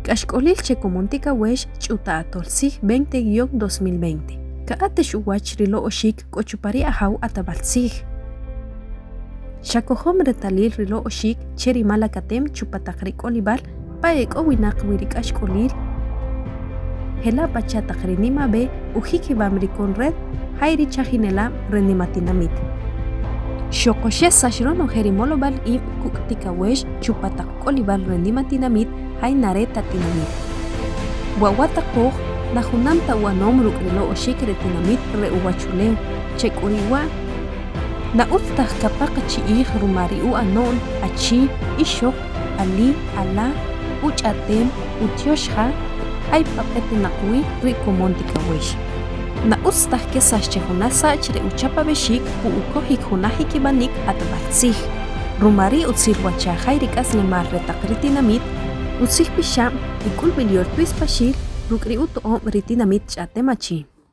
Kashkolil Checomontica Wesh Chuta Atolsig 20-2020. Kaatesh Uwach Rilo Oshik Kochupari Ahau Atabalsig. Shakohom Retalil Rilo Oshik Cherimala Katem Chupatakrik Olivar Paek Owinak Wirik Ashkolil Hela Pachatakrinima Be Ujiki Bamrikon Red Hairi Chahinela Rendimatinamit. Shokoshe Sashron Ojerimolobal Im Kuktika Wesh Chupatak Olivar Rendimatinamit Hainareta Tinamit. Wawatakoj Najunamta Wanom Rukrilo Oshik Retinamit Reuwachuleu Chekuriwa Na Uftah Kapaka Chiih Rumariu Anon Achi Ishok Ali Ala Uchatem Utioshha Hay Papete Nakui Rikomontika Wesh Na Ustah Kesas Chehunasa Chre Uchapa Beshik Ukohik Hunahiki Banik Atabatsih Rumari Utsir Wacha Hairikas Lemar Retakritinamit Utsih Pisham Ikul Bilior Tuis Pashir Rukri Uto Ritinamit Chatemachi